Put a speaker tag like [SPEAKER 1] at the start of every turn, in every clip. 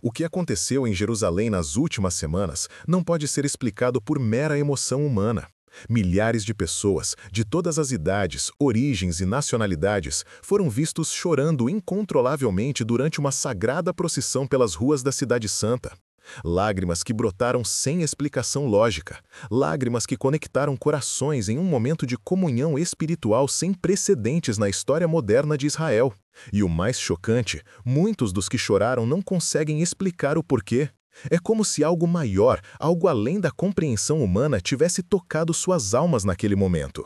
[SPEAKER 1] O que aconteceu em Jerusalém nas últimas semanas não pode ser explicado por mera emoção humana. Milhares de pessoas, de todas as idades, origens e nacionalidades, foram vistos chorando incontrolavelmente durante uma sagrada procissão pelas ruas da Cidade Santa. Lágrimas que brotaram sem explicação lógica, lágrimas que conectaram corações em um momento de comunhão espiritual sem precedentes na história moderna de Israel. E o mais chocante, muitos dos que choraram não conseguem explicar o porquê. É como se algo maior, algo além da compreensão humana tivesse tocado suas almas naquele momento.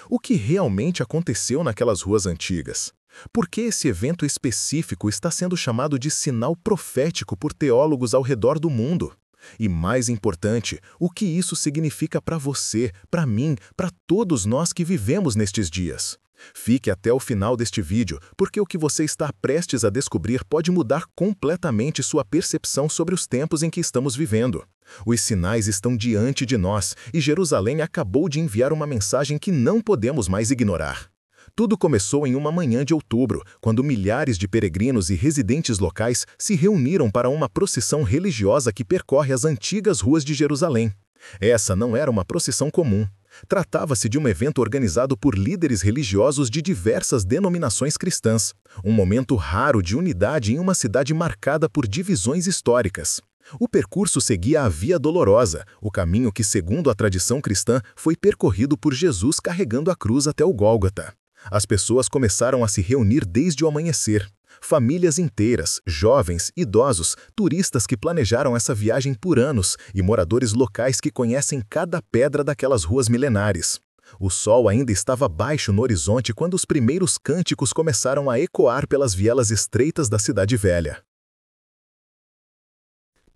[SPEAKER 1] O que realmente aconteceu naquelas ruas antigas? Por que esse evento específico está sendo chamado de sinal profético por teólogos ao redor do mundo? E mais importante, o que isso significa para você, para mim, para todos nós que vivemos nestes dias? Fique até o final deste vídeo, porque o que você está prestes a descobrir pode mudar completamente sua percepção sobre os tempos em que estamos vivendo. Os sinais estão diante de nós, e Jerusalém acabou de enviar uma mensagem que não podemos mais ignorar. Tudo começou em uma manhã de outubro, quando milhares de peregrinos e residentes locais se reuniram para uma procissão religiosa que percorre as antigas ruas de Jerusalém. Essa não era uma procissão comum. Tratava-se de um evento organizado por líderes religiosos de diversas denominações cristãs, um momento raro de unidade em uma cidade marcada por divisões históricas. O percurso seguia a Via Dolorosa, o caminho que, segundo a tradição cristã, foi percorrido por Jesus carregando a cruz até o Gólgota. As pessoas começaram a se reunir desde o amanhecer. Famílias inteiras, jovens, idosos, turistas que planejaram essa viagem por anos e moradores locais que conhecem cada pedra daquelas ruas milenares. O sol ainda estava baixo no horizonte quando os primeiros cânticos começaram a ecoar pelas vielas estreitas da Cidade Velha.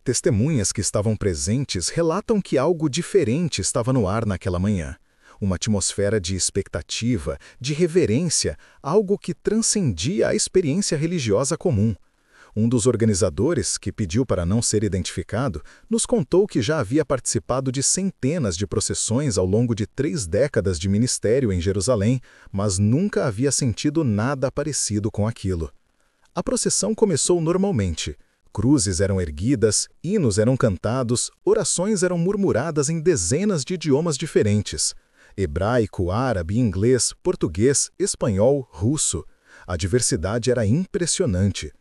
[SPEAKER 1] Testemunhas que estavam presentes relatam que algo diferente estava no ar naquela manhã. Uma atmosfera de expectativa, de reverência, algo que transcendia a experiência religiosa comum. Um dos organizadores, que pediu para não ser identificado, nos contou que já havia participado de centenas de procissões ao longo de 3 décadas de ministério em Jerusalém, mas nunca havia sentido nada parecido com aquilo. A procissão começou normalmente. Cruzes eram erguidas, hinos eram cantados, orações eram murmuradas em dezenas de idiomas diferentes. Hebraico, árabe, inglês, português, espanhol, russo. A diversidade era impressionante.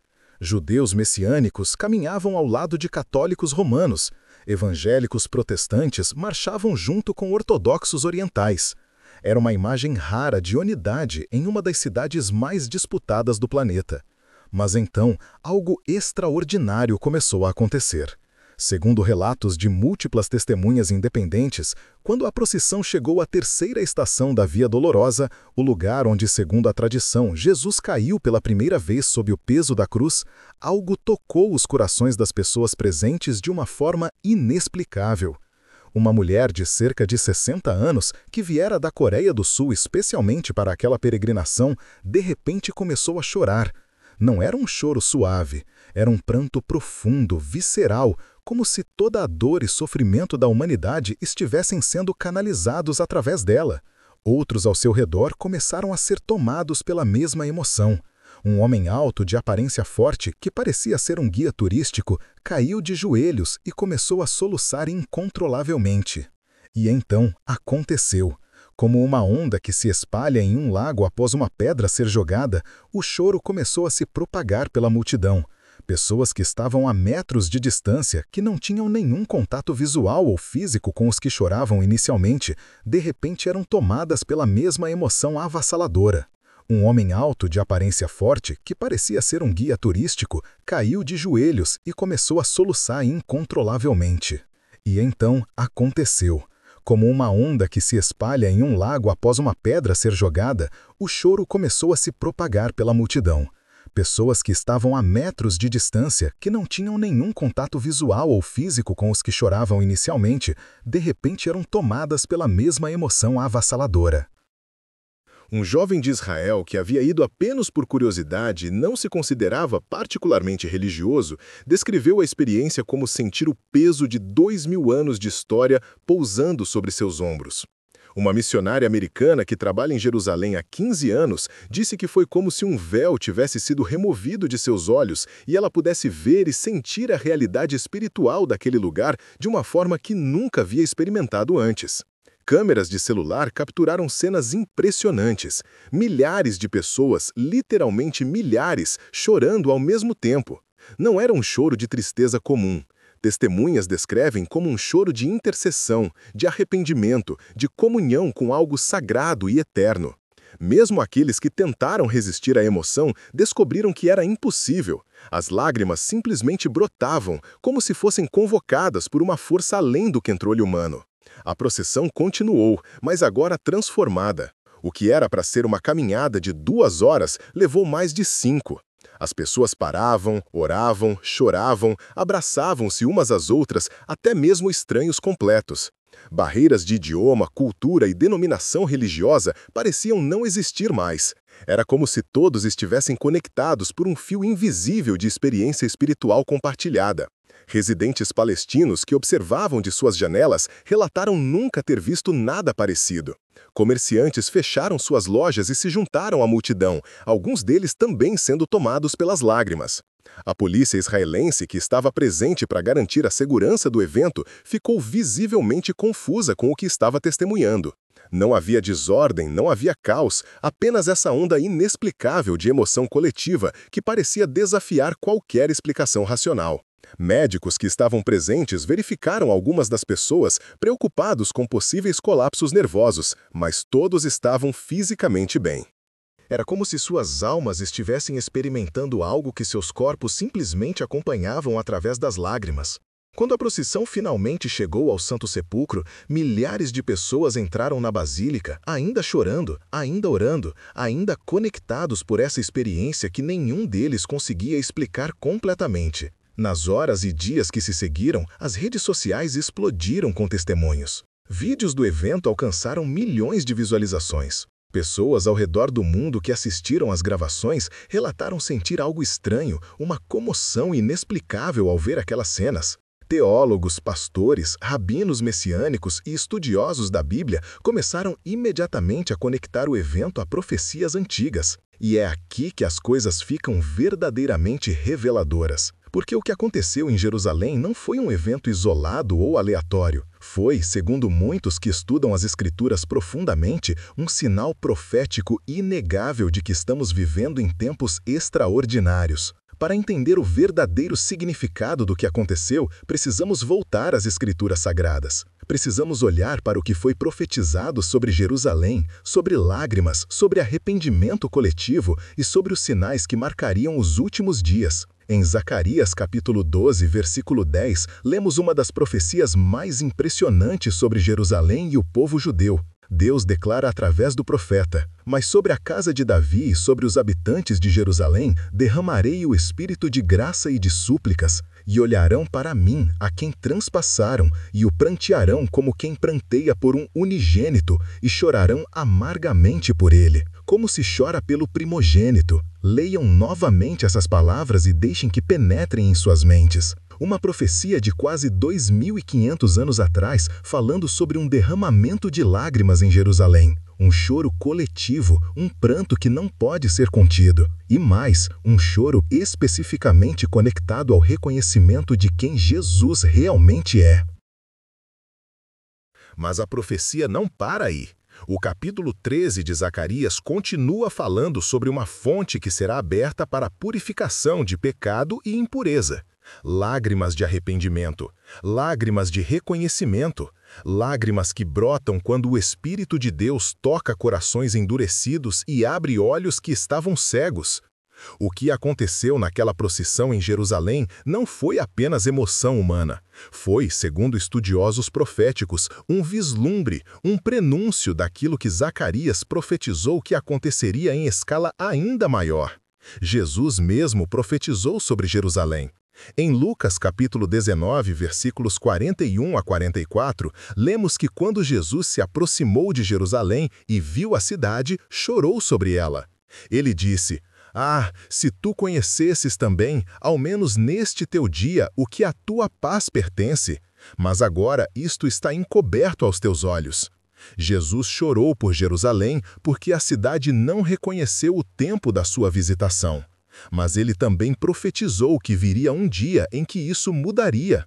[SPEAKER 1] Judeus messiânicos caminhavam ao lado de católicos romanos. Evangélicos protestantes marchavam junto com ortodoxos orientais. Era uma imagem rara de unidade em uma das cidades mais disputadas do planeta. Mas então, algo extraordinário começou a acontecer. Segundo relatos de múltiplas testemunhas independentes, quando a procissão chegou à 3ª estação da Via Dolorosa, o lugar onde, segundo a tradição, Jesus caiu pela primeira vez sob o peso da cruz, algo tocou os corações das pessoas presentes de uma forma inexplicável. Uma mulher de cerca de 60 anos, que viera da Coreia do Sul especialmente para aquela peregrinação, de repente começou a chorar. Não era um choro suave, era um pranto profundo, visceral, como se toda a dor e sofrimento da humanidade estivessem sendo canalizados através dela. Outros ao seu redor começaram a ser tomados pela mesma emoção. Um homem alto de aparência forte, que parecia ser um guia turístico, caiu de joelhos e começou a soluçar incontrolavelmente. E então aconteceu. Como uma onda que se espalha em um lago após uma pedra ser jogada, o choro começou a se propagar pela multidão. Pessoas que estavam a metros de distância, que não tinham nenhum contato visual ou físico com os que choravam inicialmente, de repente eram tomadas pela mesma emoção avassaladora. Um homem alto de aparência forte, que parecia ser um guia turístico, caiu de joelhos e começou a soluçar incontrolavelmente. E então aconteceu. Como uma onda que se espalha em um lago após uma pedra ser jogada, o choro começou a se propagar pela multidão. Pessoas que estavam a metros de distância, que não tinham nenhum contato visual ou físico com os que choravam inicialmente, de repente eram tomadas pela mesma emoção avassaladora. Um jovem de Israel que havia ido apenas por curiosidade e não se considerava particularmente religioso, descreveu a experiência como sentir o peso de 2000 anos de história pousando sobre seus ombros.
[SPEAKER 2] Uma missionária americana que trabalha em Jerusalém há 15 anos disse que foi como se um véu tivesse sido removido de seus olhos e ela pudesse ver e sentir a realidade espiritual daquele lugar de uma forma que nunca havia experimentado antes. Câmeras de celular capturaram cenas impressionantes. Milhares de pessoas, literalmente milhares, chorando ao mesmo tempo. Não era um choro de tristeza comum. Testemunhas descrevem como um choro de intercessão, de arrependimento, de comunhão com algo sagrado e eterno. Mesmo aqueles que tentaram resistir à emoção descobriram que era impossível. As lágrimas simplesmente brotavam, como se fossem convocadas por uma força além do controle humano. A procissão continuou, mas agora transformada. O que era para ser uma caminhada de 2 horas levou mais de 5. As pessoas paravam, oravam, choravam, abraçavam-se umas às outras, até mesmo estranhos completos. Barreiras de idioma, cultura e denominação religiosa pareciam não existir mais. Era como se todos estivessem conectados por um fio invisível de experiência espiritual compartilhada. Residentes palestinos que observavam de suas janelas relataram nunca ter visto nada parecido. Comerciantes fecharam suas lojas e se juntaram à multidão, alguns deles também sendo tomados pelas lágrimas. A polícia israelense, que estava presente para garantir a segurança do evento, ficou visivelmente confusa com o que estava testemunhando. Não havia desordem, não havia caos, apenas essa onda inexplicável de emoção coletiva que parecia desafiar qualquer explicação racional. Médicos que estavam presentes verificaram algumas das pessoas preocupados com possíveis colapsos nervosos, mas todos estavam fisicamente bem.
[SPEAKER 1] Era como se suas almas estivessem experimentando algo que seus corpos simplesmente acompanhavam através das lágrimas. Quando a procissão finalmente chegou ao Santo Sepulcro, milhares de pessoas entraram na basílica, ainda chorando, ainda orando, ainda conectados por essa experiência que nenhum deles conseguia explicar completamente. Nas horas e dias que se seguiram, as redes sociais explodiram com testemunhos. Vídeos do evento alcançaram milhões de visualizações. Pessoas ao redor do mundo que assistiram às gravações relataram sentir algo estranho, uma comoção inexplicável ao ver aquelas cenas. Teólogos, pastores, rabinos messiânicos e estudiosos da Bíblia começaram imediatamente a conectar o evento a profecias antigas. E é aqui que as coisas ficam verdadeiramente reveladoras. Porque o que aconteceu em Jerusalém não foi um evento isolado ou aleatório. Foi, segundo muitos que estudam as Escrituras profundamente, um sinal profético inegável de que estamos vivendo em tempos extraordinários. Para entender o verdadeiro significado do que aconteceu, precisamos voltar às Escrituras Sagradas. Precisamos olhar para o que foi profetizado sobre Jerusalém, sobre lágrimas, sobre arrependimento coletivo e sobre os sinais que marcariam os últimos dias. Em Zacarias capítulo 12, versículo 10, lemos uma das profecias mais impressionantes sobre Jerusalém e o povo judeu. Deus declara através do profeta: "Mas sobre a casa de Davi e sobre os habitantes de Jerusalém derramarei o espírito de graça e de súplicas, e olharão para mim, a quem transpassaram, e o prantearão como quem pranteia por um unigênito, e chorarão amargamente por ele, como se chora pelo primogênito." Leiam novamente essas palavras e deixem que penetrem em suas mentes. Uma profecia de quase 2.500 anos atrás, falando sobre um derramamento de lágrimas em Jerusalém. Um choro coletivo, um pranto que não pode ser contido. E mais, um choro especificamente conectado ao reconhecimento de quem Jesus realmente é.
[SPEAKER 2] Mas a profecia não para aí. O capítulo 13 de Zacarias continua falando sobre uma fonte que será aberta para a purificação de pecado e impureza. Lágrimas de arrependimento, lágrimas de reconhecimento, lágrimas que brotam quando o Espírito de Deus toca corações endurecidos e abre olhos que estavam cegos. O que aconteceu naquela procissão em Jerusalém não foi apenas emoção humana. Foi, segundo estudiosos proféticos, um vislumbre, um prenúncio daquilo que Zacarias profetizou que aconteceria em escala ainda maior. Jesus mesmo profetizou sobre Jerusalém. Em Lucas capítulo 19, versículos 41 a 44, lemos que quando Jesus se aproximou de Jerusalém e viu a cidade, chorou sobre ela. Ele disse: "Ah, se tu conhecesses também, ao menos neste teu dia, o que à tua paz pertence, mas agora isto está encoberto aos teus olhos." Jesus chorou por Jerusalém porque a cidade não reconheceu o tempo da sua visitação. Mas ele também profetizou que viria um dia em que isso mudaria.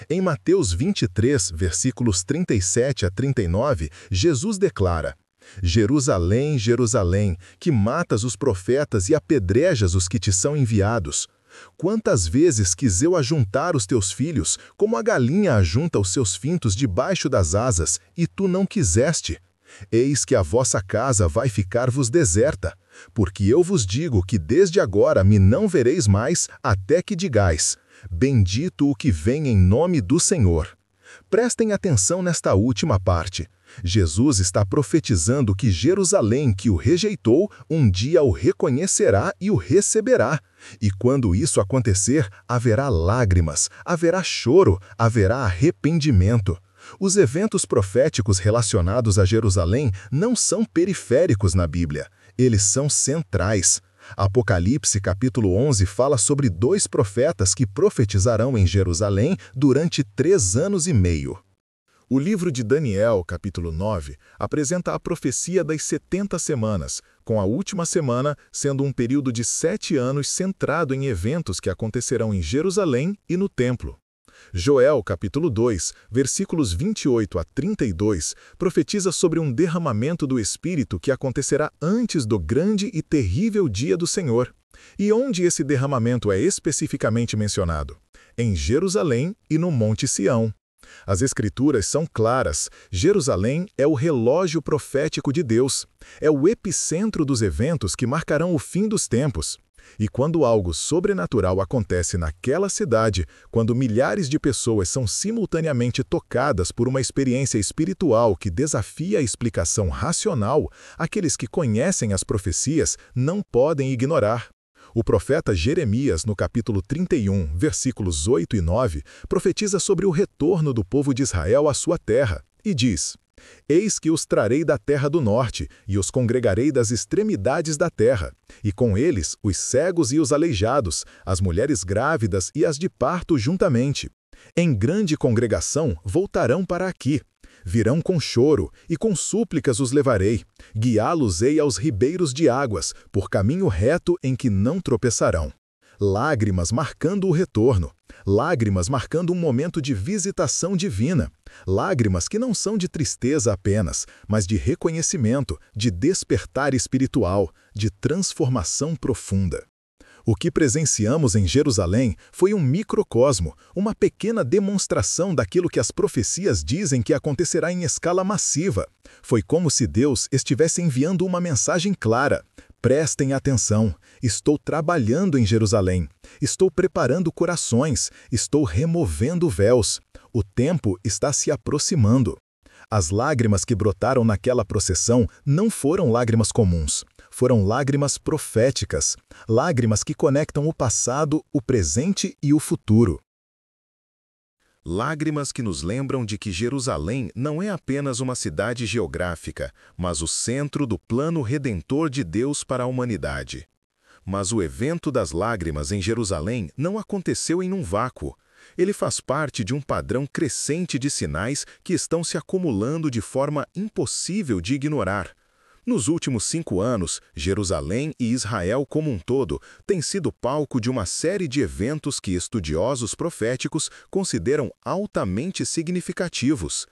[SPEAKER 2] Em Mateus 23, versículos 37 a 39, Jesus declara: Jerusalém, Jerusalém, que matas os profetas e apedrejas os que te são enviados. Quantas vezes quis eu ajuntar os teus filhos, como a galinha ajunta os seus fintos debaixo das asas, e tu não quiseste? Eis que a vossa casa vai ficar-vos deserta, porque eu vos digo que desde agora me não vereis mais, até que digais: bendito o que vem em nome do Senhor. Prestem atenção nesta última parte. Jesus está profetizando que Jerusalém, que o rejeitou, um dia o reconhecerá e o receberá. E quando isso acontecer, haverá lágrimas, haverá choro, haverá arrependimento. Os eventos proféticos relacionados a Jerusalém não são periféricos na Bíblia, eles são centrais. Apocalipse capítulo 11 fala sobre 2 profetas que profetizarão em Jerusalém durante 3 anos e meio. O livro de Daniel, capítulo 9, apresenta a profecia das 70 semanas, com a última semana sendo um período de 7 anos centrado em eventos que acontecerão em Jerusalém e no templo. Joel, capítulo 2, versículos 28 a 32, profetiza sobre um derramamento do Espírito que acontecerá antes do grande e terrível dia do Senhor. E onde esse derramamento é especificamente mencionado? Em Jerusalém e no Monte Sião. As Escrituras são claras. Jerusalém é o relógio profético de Deus. É o epicentro dos eventos que marcarão o fim dos tempos. E quando algo sobrenatural acontece naquela cidade, quando milhares de pessoas são simultaneamente tocadas por uma experiência espiritual que desafia a explicação racional, aqueles que conhecem as profecias não podem ignorar. O profeta Jeremias, no capítulo 31, versículos 8 e 9, profetiza sobre o retorno do povo de Israel à sua terra, e diz: Eis que os trarei da terra do norte, e os congregarei das extremidades da terra, e com eles os cegos e os aleijados, as mulheres grávidas e as de parto juntamente. Em grande congregação voltarão para aqui. Virão com choro, e com súplicas os levarei. Guiá-los-ei aos ribeiros de águas, por caminho reto em que não tropeçarão. Lágrimas marcando o retorno. Lágrimas marcando um momento de visitação divina. Lágrimas que não são de tristeza apenas, mas de reconhecimento, de despertar espiritual, de transformação profunda. O que presenciamos em Jerusalém foi um microcosmo, uma pequena demonstração daquilo que as profecias dizem que acontecerá em escala massiva. Foi como se Deus estivesse enviando uma mensagem clara. Prestem atenção, estou trabalhando em Jerusalém, estou preparando corações, estou removendo véus. O tempo está se aproximando. As lágrimas que brotaram naquela procissão não foram lágrimas comuns. Foram lágrimas proféticas, lágrimas que conectam o passado, o presente e o futuro. Lágrimas que nos lembram de que Jerusalém não é apenas uma cidade geográfica, mas o centro do plano redentor de Deus para a humanidade. Mas o evento das lágrimas em Jerusalém não aconteceu em um vácuo. Ele faz parte de um padrão crescente de sinais que estão se acumulando de forma impossível de ignorar. Nos últimos 5 anos, Jerusalém e Israel como um todo têm sido palco de uma série de eventos que estudiosos proféticos consideram altamente significativos.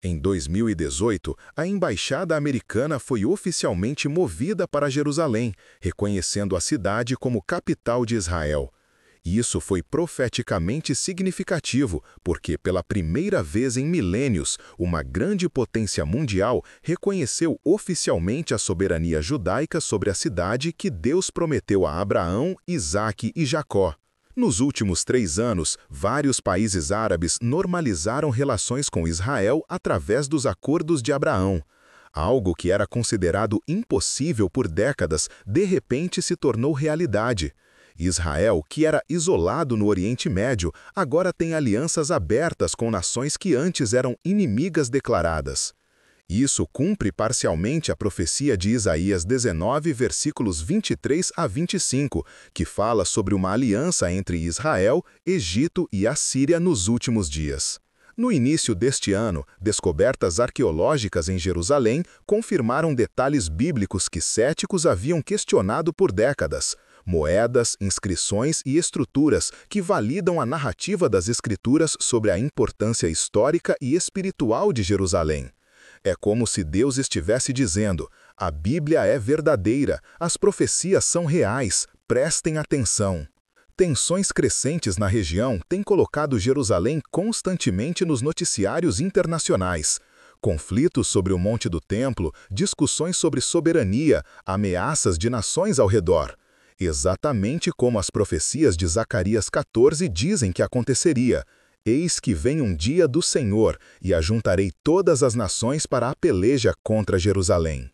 [SPEAKER 2] Em 2018, a embaixada americana foi oficialmente movida para Jerusalém, reconhecendo a cidade como capital de Israel. Isso foi profeticamente significativo, porque pela primeira vez em milênios, uma grande potência mundial reconheceu oficialmente a soberania judaica sobre a cidade que Deus prometeu a Abraão, Isaque e Jacó. Nos últimos 3 anos, vários países árabes normalizaram relações com Israel através dos acordos de Abraão. Algo que era considerado impossível por décadas, de repente se tornou realidade. Israel, que era isolado no Oriente Médio, agora tem alianças abertas com nações que antes eram inimigas declaradas. Isso cumpre parcialmente a profecia de Isaías 19, versículos 23 a 25, que fala sobre uma aliança entre Israel, Egito e Assíria nos últimos dias.
[SPEAKER 1] No início deste ano, descobertas arqueológicas em Jerusalém confirmaram detalhes bíblicos que céticos haviam questionado por décadas. Moedas, inscrições e estruturas que validam a narrativa das Escrituras sobre a importância histórica e espiritual de Jerusalém. É como se Deus estivesse dizendo: a Bíblia é verdadeira, as profecias são reais, prestem atenção. Tensões crescentes na região têm colocado Jerusalém constantemente nos noticiários internacionais. Conflitos sobre o Monte do Templo, discussões sobre soberania, ameaças de nações ao redor. Exatamente como as profecias de Zacarias 14 dizem que aconteceria. Eis que vem um dia do Senhor, e ajuntarei todas as nações para a peleja contra Jerusalém.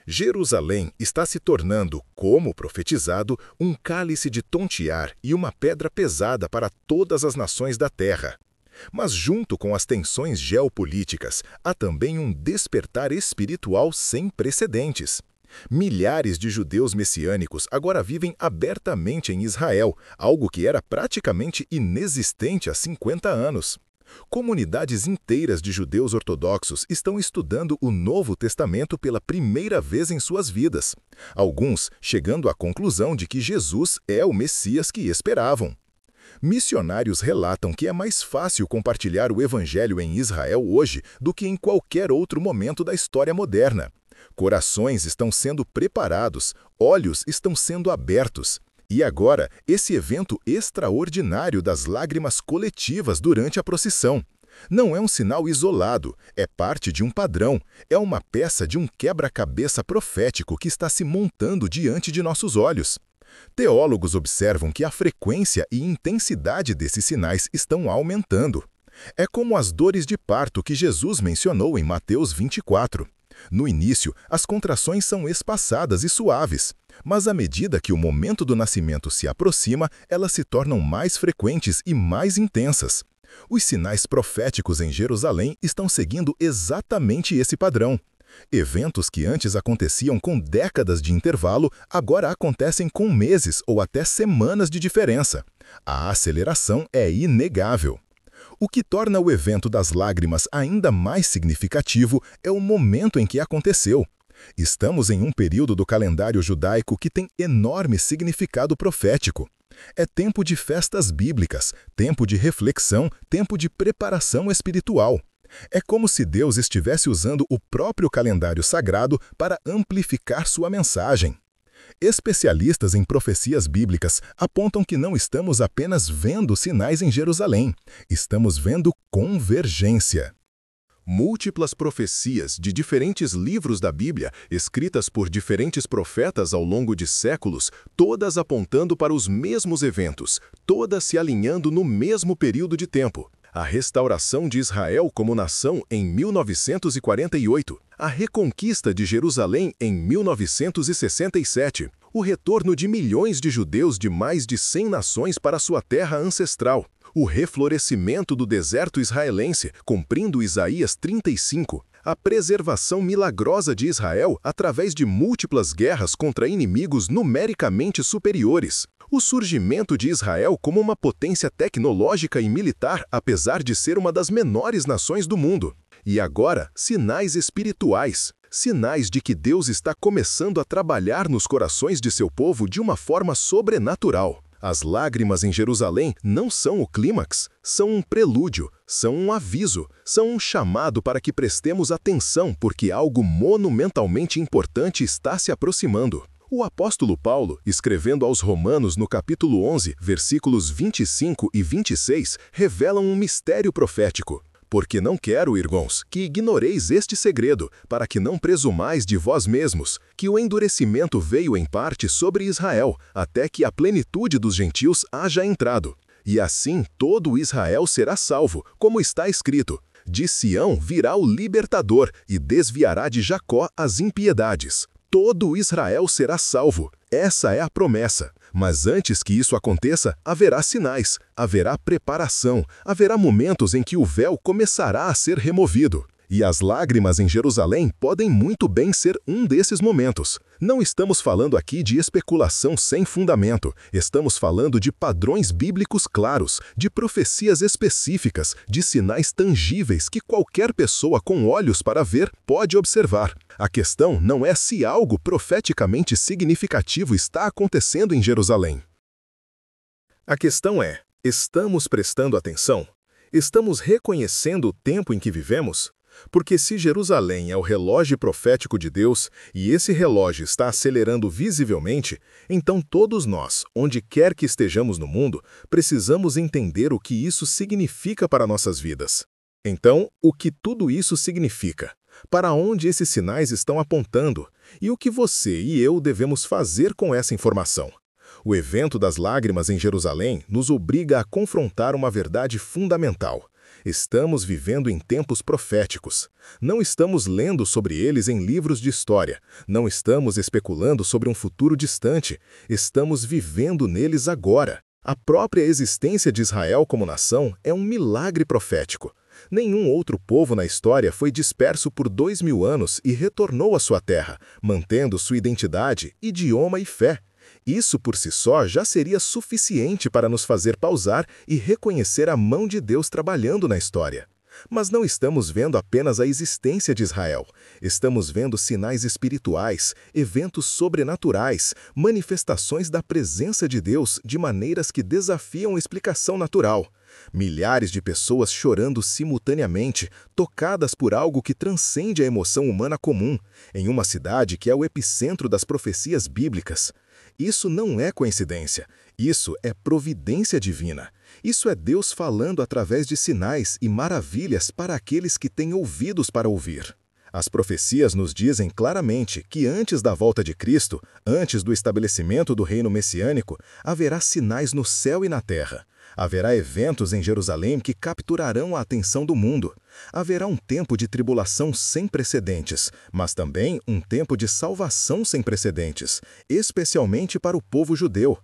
[SPEAKER 2] Jerusalém está se tornando, como profetizado, um cálice de tontear e uma pedra pesada para todas as nações da terra. Mas junto com as tensões geopolíticas, há também um despertar espiritual sem precedentes. Milhares de judeus messiânicos agora vivem abertamente em Israel, algo que era praticamente inexistente há 50 anos. Comunidades inteiras de judeus ortodoxos estão estudando o Novo Testamento pela primeira vez em suas vidas, alguns chegando à conclusão de que Jesus é o Messias que esperavam. Missionários relatam que é mais fácil compartilhar o Evangelho em Israel hoje do que em qualquer outro momento da história moderna. Corações estão sendo preparados, olhos estão sendo abertos. E agora, esse evento extraordinário das lágrimas coletivas durante a procissão. Não é um sinal isolado, é parte de um padrão, é uma peça de um quebra-cabeça profético que está se montando diante de nossos olhos. Teólogos observam que a frequência e intensidade desses sinais estão aumentando. É como as dores de parto que Jesus mencionou em Mateus 24. No início, as contrações são espaçadas e suaves, mas à medida que o momento do nascimento se aproxima, elas se tornam mais frequentes e mais intensas. Os sinais proféticos em Jerusalém estão seguindo exatamente esse padrão. Eventos que antes aconteciam com décadas de intervalo, agora acontecem com meses ou até semanas de diferença. A aceleração é inegável. O que torna o evento das lágrimas ainda mais significativo é o momento em que aconteceu. Estamos em um período do calendário judaico que tem enorme significado profético. É tempo de festas bíblicas, tempo de reflexão, tempo de preparação espiritual. É como se Deus estivesse usando o próprio calendário sagrado para amplificar sua mensagem. Especialistas em profecias bíblicas apontam que não estamos apenas vendo sinais em Jerusalém, estamos vendo convergência. Múltiplas profecias de diferentes livros da Bíblia, escritas por diferentes profetas ao longo de séculos, todas apontando para os mesmos eventos, todas se alinhando no mesmo período de tempo. A restauração de Israel como nação em 1948, a reconquista de Jerusalém em 1967, o retorno de milhões de judeus de mais de 100 nações para sua terra ancestral, o reflorescimento do deserto israelense, cumprindo Isaías 35, a preservação milagrosa de Israel através de múltiplas guerras contra inimigos numericamente superiores, o surgimento de Israel como uma potência tecnológica e militar, apesar de ser uma das menores nações do mundo. E agora, sinais espirituais, sinais de que Deus está começando a trabalhar nos corações de seu povo de uma forma sobrenatural. As lágrimas em Jerusalém não são o clímax, são um prelúdio, são um aviso, são um chamado para que prestemos atenção porque algo monumentalmente importante está se aproximando. O apóstolo Paulo, escrevendo aos Romanos no capítulo 11, versículos 25 e 26, revelam um mistério profético. Porque não quero, irmãos, que ignoreis este segredo, para que não presumais de vós mesmos, que o endurecimento veio em parte sobre Israel, até que a plenitude dos gentios haja entrado. E assim todo Israel será salvo, como está escrito: de Sião virá o libertador, e desviará de Jacó as impiedades. Todo Israel será salvo. Essa é a promessa. Mas antes que isso aconteça, haverá sinais, haverá preparação, haverá momentos em que o véu começará a ser removido. E as lágrimas em Jerusalém podem muito bem ser um desses momentos. Não estamos falando aqui de especulação sem fundamento. Estamos falando de padrões bíblicos claros, de profecias específicas, de sinais tangíveis que qualquer pessoa com olhos para ver pode observar. A questão não é se algo profeticamente significativo está acontecendo em Jerusalém. A questão é: estamos prestando atenção? Estamos reconhecendo o tempo em que vivemos? Porque se Jerusalém é o relógio profético de Deus e esse relógio está acelerando visivelmente, então todos nós, onde quer que estejamos no mundo, precisamos entender o que isso significa para nossas vidas. Então, o que tudo isso significa? Para onde esses sinais estão apontando? E o que você e eu devemos fazer com essa informação? O evento das lágrimas em Jerusalém nos obriga a confrontar uma verdade fundamental. Estamos vivendo em tempos proféticos. Não estamos lendo sobre eles em livros de história. Não estamos especulando sobre um futuro distante. Estamos vivendo neles agora. A própria existência de Israel como nação é um milagre profético. Nenhum outro povo na história foi disperso por 2000 anos e retornou à sua terra, mantendo sua identidade, idioma e fé. Isso por si só já seria suficiente para nos fazer pausar e reconhecer a mão de Deus trabalhando na história. Mas não estamos vendo apenas a existência de Israel. Estamos vendo sinais espirituais, eventos sobrenaturais, manifestações da presença de Deus de maneiras que desafiam a explicação natural. Milhares de pessoas chorando simultaneamente, tocadas por algo que transcende a emoção humana comum, em uma cidade que é o epicentro das profecias bíblicas. Isso não é coincidência, isso é providência divina. Isso é Deus falando através de sinais e maravilhas para aqueles que têm ouvidos para ouvir. As profecias nos dizem claramente que antes da volta de Cristo, antes do estabelecimento do reino messiânico, haverá sinais no céu e na terra. Haverá eventos em Jerusalém que capturarão a atenção do mundo. Haverá um tempo de tribulação sem precedentes, mas também um tempo de salvação sem precedentes, especialmente para o povo judeu.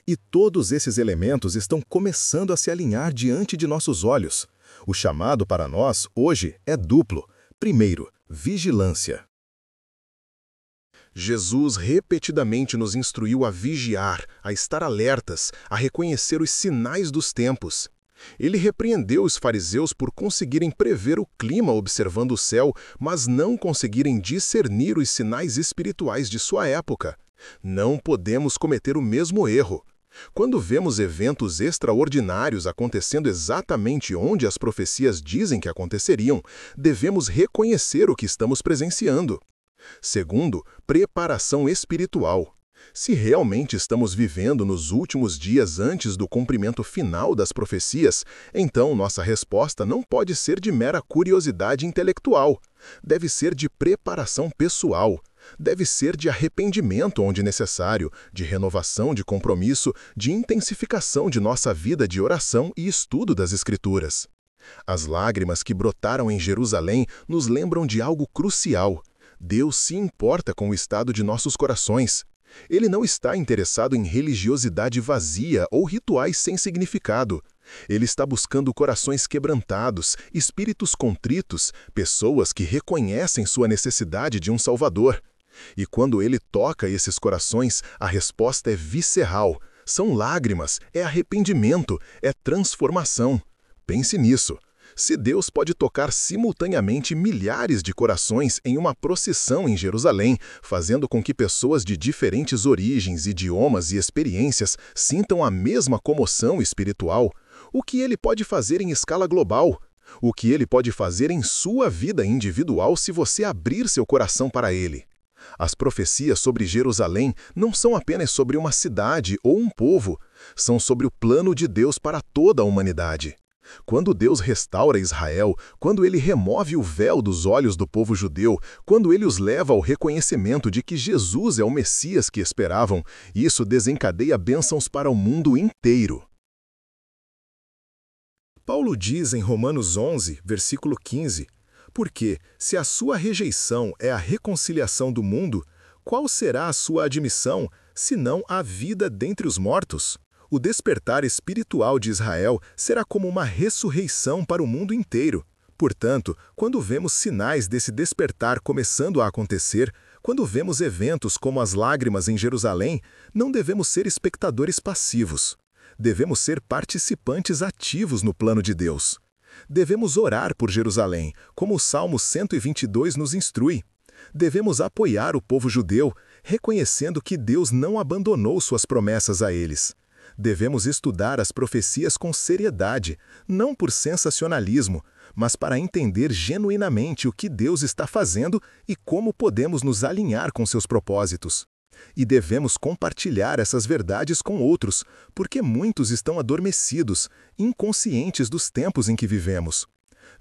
[SPEAKER 2] E todos esses elementos estão começando a se alinhar diante de nossos olhos. O chamado para nós, hoje, é duplo. Primeiro, vigilância. Jesus repetidamente nos instruiu a vigiar, a estar alertas, a reconhecer os sinais dos tempos. Ele repreendeu os fariseus por conseguirem prever o clima observando o céu, mas não conseguirem discernir os sinais espirituais de sua época. Não podemos cometer o mesmo erro. Quando vemos eventos extraordinários acontecendo exatamente onde as profecias dizem que aconteceriam, devemos reconhecer o que estamos presenciando. Segundo, preparação espiritual. Se realmente estamos vivendo nos últimos dias antes do cumprimento final das profecias, então nossa resposta não pode ser de mera curiosidade intelectual. Deve ser de preparação pessoal. Deve ser de arrependimento onde necessário, de renovação de compromisso, de intensificação de nossa vida de oração e estudo das Escrituras. As lágrimas que brotaram em Jerusalém nos lembram de algo crucial. Deus se importa com o estado de nossos corações. Ele não está interessado em religiosidade vazia ou rituais sem significado. Ele está buscando corações quebrantados, espíritos contritos, pessoas que reconhecem sua necessidade de um Salvador. E quando ele toca esses corações, a resposta é visceral. São lágrimas, é arrependimento, é transformação. Pense nisso. Se Deus pode tocar simultaneamente milhares de corações em uma procissão em Jerusalém, fazendo com que pessoas de diferentes origens, idiomas e experiências sintam a mesma comoção espiritual, o que ele pode fazer em escala global? O que ele pode fazer em sua vida individual se você abrir seu coração para ele? As profecias sobre Jerusalém não são apenas sobre uma cidade ou um povo, são sobre o plano de Deus para toda a humanidade. Quando Deus restaura Israel, quando ele remove o véu dos olhos do povo judeu, quando ele os leva ao reconhecimento de que Jesus é o Messias que esperavam, isso desencadeia bênçãos para o mundo inteiro. Paulo diz em Romanos 11, versículo 15, porque, se a sua rejeição é a reconciliação do mundo, qual será a sua admissão, senão a vida dentre os mortos? O despertar espiritual de Israel será como uma ressurreição para o mundo inteiro.
[SPEAKER 1] Portanto, quando vemos sinais desse despertar começando a acontecer, quando vemos eventos como as lágrimas em Jerusalém, não devemos ser espectadores passivos. Devemos ser participantes ativos no plano de Deus. Devemos orar por Jerusalém, como o Salmo 122 nos instrui. Devemos apoiar o povo judeu, reconhecendo que Deus não abandonou suas promessas a eles. Devemos estudar as profecias com seriedade, não por sensacionalismo, mas para entender genuinamente o que Deus está fazendo e como podemos nos alinhar com seus propósitos. E devemos compartilhar essas verdades com outros, porque muitos estão adormecidos, inconscientes dos tempos em que vivemos.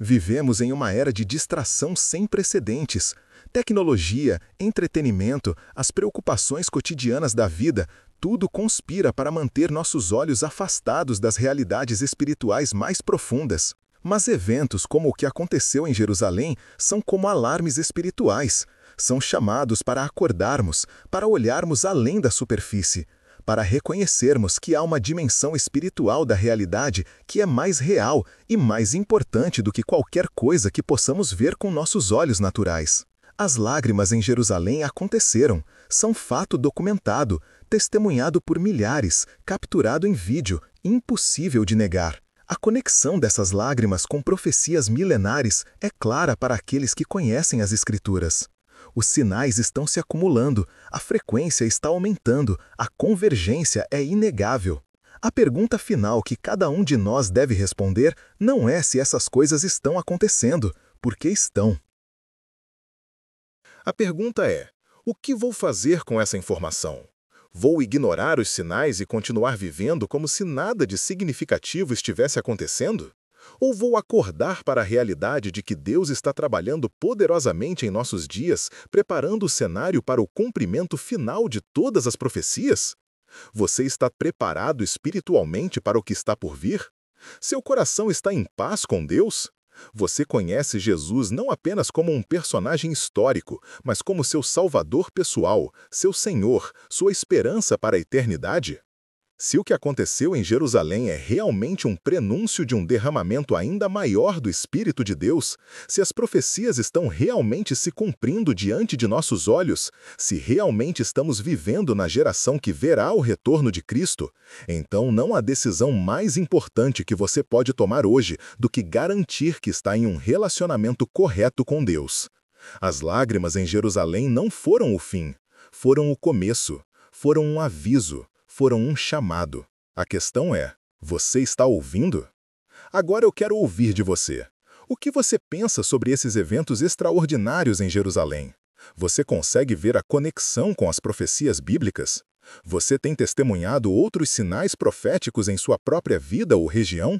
[SPEAKER 1] Vivemos em uma era de distração sem precedentes. Tecnologia, entretenimento, as preocupações cotidianas da vida, tudo conspira para manter nossos olhos afastados das realidades espirituais mais profundas. Mas eventos como o que aconteceu em Jerusalém são como alarmes espirituais. São chamados para acordarmos, para olharmos além da superfície, para reconhecermos que há uma dimensão espiritual da realidade que é mais real e mais importante do que qualquer coisa que possamos ver com nossos olhos naturais. As lágrimas em Jerusalém aconteceram, são fato documentado, testemunhado por milhares, capturado em vídeo, impossível de negar. A conexão dessas lágrimas com profecias milenares é clara para aqueles que conhecem as Escrituras. Os sinais estão se acumulando, a frequência está aumentando, a convergência é inegável. A pergunta final que cada um de nós deve responder não é se essas coisas estão acontecendo, porque estão.
[SPEAKER 2] A pergunta é: o que vou fazer com essa informação? Vou ignorar os sinais e continuar vivendo como se nada de significativo estivesse acontecendo? Ou vou acordar para a realidade de que Deus está trabalhando poderosamente em nossos dias, preparando o cenário para o cumprimento final de todas as profecias? Você está preparado espiritualmente para o que está por vir? Seu coração está em paz com Deus? Você conhece Jesus não apenas como um personagem histórico, mas como seu Salvador pessoal, seu Senhor, sua esperança para a eternidade? Se o que aconteceu em Jerusalém é realmente um prenúncio de um derramamento ainda maior do Espírito de Deus, se as profecias estão realmente se cumprindo diante de nossos olhos, se realmente estamos vivendo na geração que verá o retorno de Cristo, então não há decisão mais importante que você pode tomar hoje do que garantir que está em um relacionamento correto com Deus. As lágrimas em Jerusalém não foram o fim, foram o começo, foram um aviso. Foram um chamado. A questão é, você está ouvindo? Agora eu quero ouvir de você. O que você pensa sobre esses eventos extraordinários em Jerusalém? Você consegue ver a conexão com as profecias bíblicas? Você tem testemunhado outros sinais proféticos em sua própria vida ou região?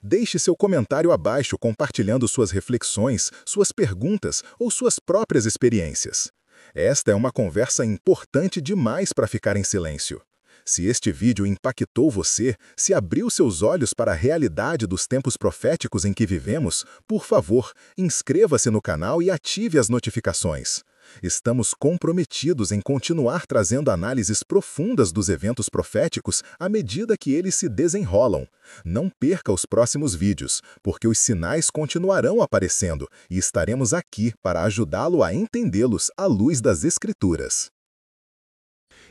[SPEAKER 2] Deixe seu comentário abaixo compartilhando suas reflexões, suas perguntas ou suas próprias experiências. Esta é uma conversa importante demais para ficar em silêncio. Se este vídeo impactou você, se abriu seus olhos para a realidade dos tempos proféticos em que vivemos, por favor, inscreva-se no canal e ative as notificações. Estamos comprometidos em continuar trazendo análises profundas dos eventos proféticos à medida que eles se desenrolam. Não perca os próximos vídeos, porque os sinais continuarão aparecendo e estaremos aqui para ajudá-lo a entendê-los à luz das Escrituras.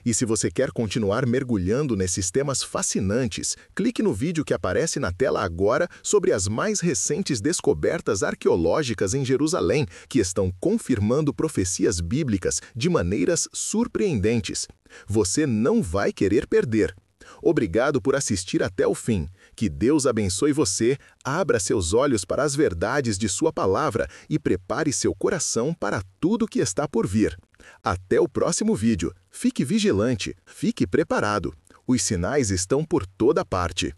[SPEAKER 2] E se você quer continuar mergulhando nesses temas fascinantes, clique no vídeo que aparece na tela agora sobre as mais recentes descobertas arqueológicas em Jerusalém, que estão confirmando profecias bíblicas de maneiras surpreendentes. Você não vai querer perder. Obrigado por assistir até o fim. Que Deus abençoe você, abra seus olhos para as verdades de sua palavra e prepare seu coração para tudo que está por vir. Até o próximo vídeo. Fique vigilante, fique preparado. Os sinais estão por toda parte.